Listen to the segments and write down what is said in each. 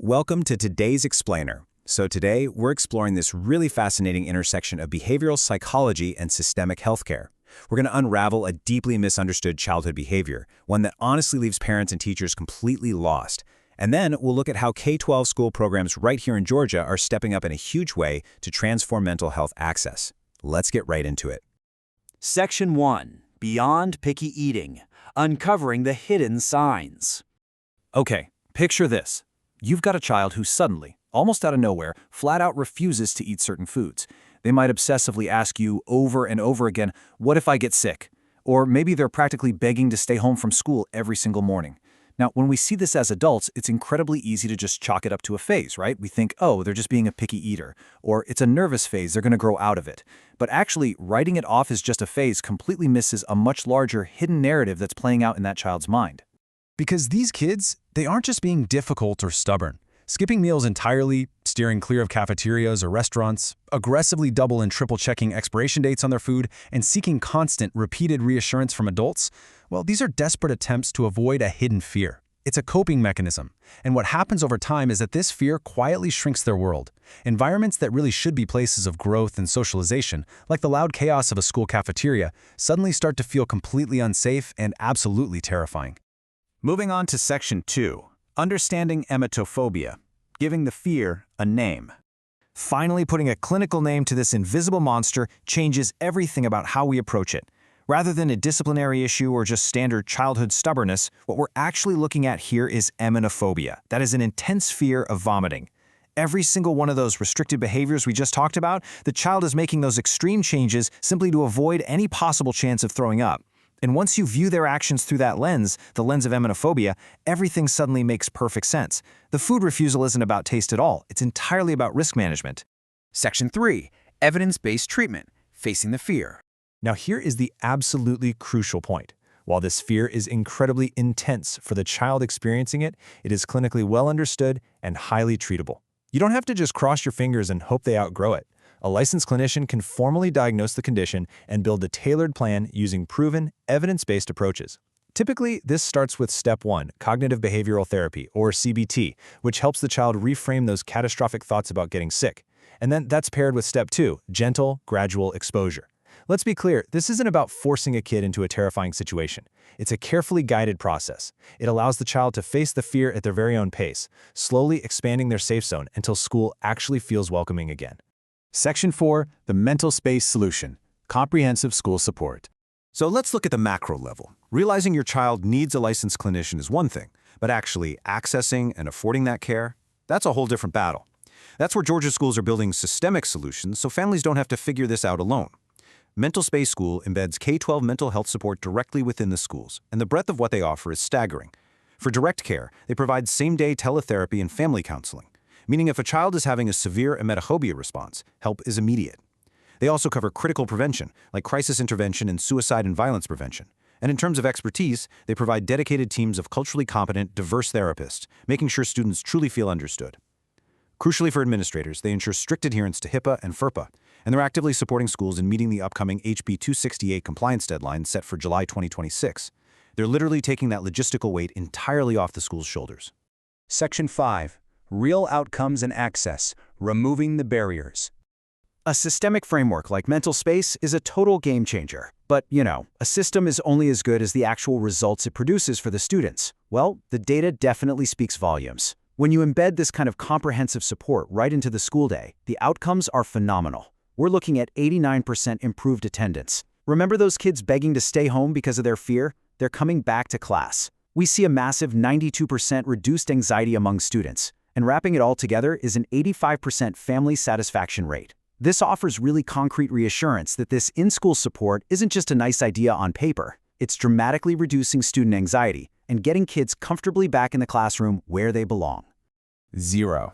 Welcome to today's Explainer. So today, we're exploring this really fascinating intersection of behavioral psychology and systemic healthcare. We're going to unravel a deeply misunderstood childhood behavior, one that honestly leaves parents and teachers completely lost. And then we'll look at how K-12 school programs right here in Georgia are stepping up in a huge way to transform mental health access. Let's get right into it. Section 1. Beyond Picky Eating. Uncovering the Hidden Signs. Okay, picture this. You've got a child who suddenly, almost out of nowhere, flat out refuses to eat certain foods. They might obsessively ask you over and over again, "What if I get sick?" Or maybe they're practically begging to stay home from school every single morning. Now, when we see this as adults, it's incredibly easy to just chalk it up to a phase, right? We think, oh, they're just being a picky eater, or it's a nervous phase, they're going to grow out of it. But actually, writing it off as just a phase completely misses a much larger hidden narrative that's playing out in that child's mind. Because these kids, they aren't just being difficult or stubborn. Skipping meals entirely, steering clear of cafeterias or restaurants, aggressively double and triple checking expiration dates on their food, and seeking constant, repeated reassurance from adults, well, these are desperate attempts to avoid a hidden fear. It's a coping mechanism, and what happens over time is that this fear quietly shrinks their world. Environments that really should be places of growth and socialization, like the loud chaos of a school cafeteria, suddenly start to feel completely unsafe and absolutely terrifying. Moving on to Section 2, Understanding Emetophobia, giving the fear a name. Finally, putting a clinical name to this invisible monster changes everything about how we approach it. Rather than a disciplinary issue or just standard childhood stubbornness, what we're actually looking at here is emetophobia. That is an intense fear of vomiting. Every single one of those restricted behaviors we just talked about, the child is making those extreme changes simply to avoid any possible chance of throwing up. And once you view their actions through that lens, the lens of emetophobia, everything suddenly makes perfect sense. The food refusal isn't about taste at all. It's entirely about risk management. Section 3. Evidence-based treatment. Facing the fear. Now here is the absolutely crucial point. While this fear is incredibly intense for the child experiencing it, it is clinically well understood and highly treatable. You don't have to just cross your fingers and hope they outgrow it. A licensed clinician can formally diagnose the condition and build a tailored plan using proven, evidence-based approaches. Typically, this starts with Step 1, Cognitive Behavioral Therapy, or CBT, which helps the child reframe those catastrophic thoughts about getting sick. And then that's paired with Step 2, Gentle, Gradual Exposure. Let's be clear, this isn't about forcing a kid into a terrifying situation. It's a carefully guided process. It allows the child to face the fear at their very own pace, slowly expanding their safe zone until school actually feels welcoming again. Section 4, the MentalSpace Solution, Comprehensive School Support. So let's look at the macro level. Realizing your child needs a licensed clinician is one thing, but actually accessing and affording that care, that's a whole different battle. That's where Georgia schools are building systemic solutions so families don't have to figure this out alone. MentalSpace School embeds K-12 mental health support directly within the schools, and the breadth of what they offer is staggering. For direct care, they provide same-day teletherapy and family counseling, meaning if a child is having a severe emetophobia response, help is immediate. They also cover critical prevention, like crisis intervention and suicide and violence prevention. And in terms of expertise, they provide dedicated teams of culturally competent, diverse therapists, making sure students truly feel understood. Crucially for administrators, they ensure strict adherence to HIPAA and FERPA, and they're actively supporting schools in meeting the upcoming HB 268 compliance deadline set for July 2026. They're literally taking that logistical weight entirely off the school's shoulders. Section 5. Real Outcomes and Access. Removing the Barriers. A systemic framework like MentalSpace is a total game changer. But, a system is only as good as the actual results it produces for the students. Well, the data definitely speaks volumes. When you embed this kind of comprehensive support right into the school day, the outcomes are phenomenal. We're looking at 89% improved attendance. Remember those kids begging to stay home because of their fear? They're coming back to class. We see a massive 92% reduced anxiety among students. And wrapping it all together is an 85% family satisfaction rate. This offers really concrete reassurance that this in-school support isn't just a nice idea on paper. It's dramatically reducing student anxiety and getting kids comfortably back in the classroom where they belong. 0.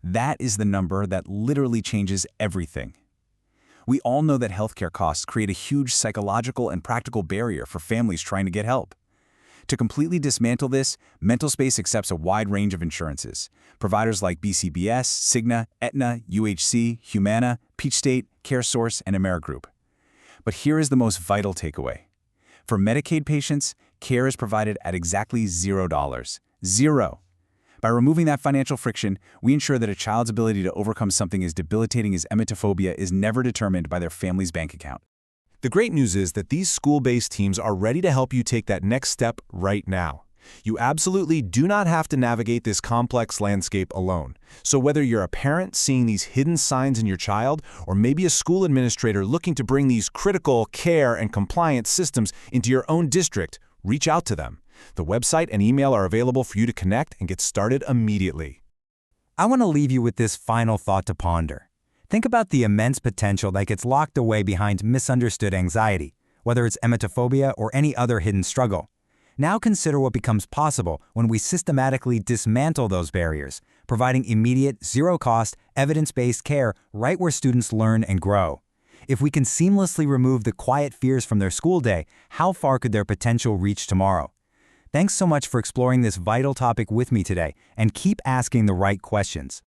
That is the number that literally changes everything. We all know that healthcare costs create a huge psychological and practical barrier for families trying to get help. To completely dismantle this, MentalSpace accepts a wide range of insurances. Providers like BCBS, Cigna, Aetna, UHC, Humana, Peach State, CareSource, and Amerigroup. But here is the most vital takeaway. For Medicaid patients, care is provided at exactly $0. Zero. By removing that financial friction, we ensure that a child's ability to overcome something as debilitating as emetophobia is never determined by their family's bank account. The great news is that these school-based teams are ready to help you take that next step right now. You absolutely do not have to navigate this complex landscape alone. So whether you're a parent seeing these hidden signs in your child, or maybe a school administrator looking to bring these critical care and compliance systems into your own district, reach out to them. The website and email are available for you to connect and get started immediately. I want to leave you with this final thought to ponder. Think about the immense potential that gets locked away behind misunderstood anxiety, whether it's emetophobia or any other hidden struggle. Now consider what becomes possible when we systematically dismantle those barriers, providing immediate, zero-cost, evidence-based care right where students learn and grow. If we can seamlessly remove the quiet fears from their school day, how far could their potential reach tomorrow? Thanks so much for exploring this vital topic with me today, and keep asking the right questions.